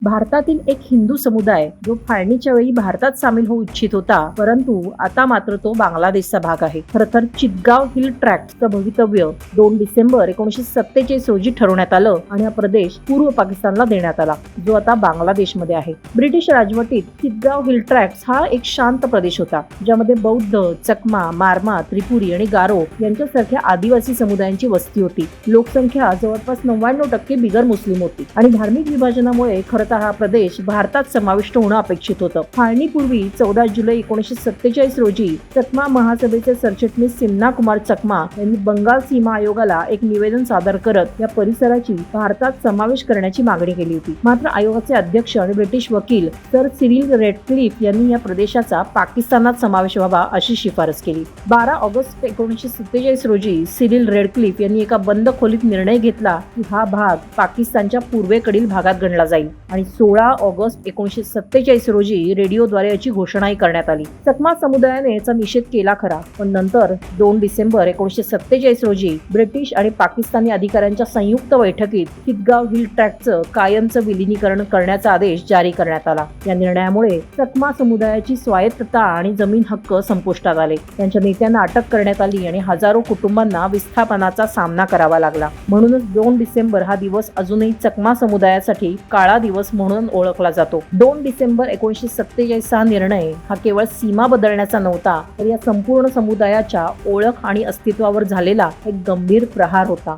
भारतातील एक हिंदू समुदाय जो फाळणीच्या वेळी भारतात सामील होऊ इच्छित होता, परंतु आता मात्र तो बांगलादेशचा भाग आहे. खरं तर चितगाव हिल ट्रॅक्टचं भवितव्य 2 डिसेंबर 1947 रोजी ठरवण्यात आलं आणि हा प्रदेश पूर्व पाकिस्तानला देण्यात आला, जो आता बांगलादेशमध्ये आहे. ब्रिटिश राजवटीत चितगाव हिल ट्रॅक्ट हा एक शांत प्रदेश होता, ज्यामध्ये बौद्ध, चकमा, मारमा, त्रिपुरी आणि गारो यांच्यासारख्या आदिवासी समुदायांची वस्ती होती. लोकसंख्या जवळपास 99% बिगर मुस्लिम होती आणि धार्मिक विभाजनामुळे खरं तर हा प्रदेश भारतात समाविष्ट होणं अपेक्षित होतं. फाळणीपूर्वी 14 जुलै 1947 रोजी चकमा महासभेचे सरचिटणीस सिन्हा कुमार चकमा यांनी बंगाल सीमा आयोगाला एक निवेदन सादर करत या परिसराची भारतात समावेश करण्याची मागणी केली होती. मात्र आयोगाचे अध्यक्ष आणि ब्रिटिश वकील सर सिरिल रेडक्लिफ यांनी या प्रदेशाचा पाकिस्तानात समावेश व्हावा अशी शिफारस केली. 12 ऑगस्ट 1947 रोजी सिरिल रेडक्लिफ यांनी एका बंद खोलीत निर्णय घेतला की हा भाग पाकिस्तानच्या पूर्वेकडील भागात गणला जाईल आणि 16 ऑगस्ट 1947 रोजी रेडिओद्वारे याची घोषणाही करण्यात आली. चकमा समुदायाने याचा निषेध केला खरा, पण नंतर 2 डिसेंबर 1947 रोजी ब्रिटिश आणि पाकिस्तानी अधिकाऱ्यांच्या संयुक्त बैठकीत चितगाव हिल ट्रॅक्टचं कायमचं विलिनीकरण करण्याचा आदेश जारी करण्यात आला. या निर्णयामुळे चकमा समुदायाची स्वायत्तता आणि जमीन हक्क संपुष्टात आले. त्यांच्या नेत्यांना अटक करण्यात आली आणि हजारो कुटुंबांना विस्थापनाचा सामना करावा लागला. म्हणूनच 2 डिसेंबर हा दिवस अजूनही चकमा समुदायासाठी काळा दिवस म्हणून ओळखला जातो. 2 डिसेंबर 1947 हा निर्णय हा केवळ सीमा बदलण्याचा नव्हता, तर या संपूर्ण समुदायाच्या ओळख आणि अस्तित्वावर झालेला एक गंभीर प्रहार होता.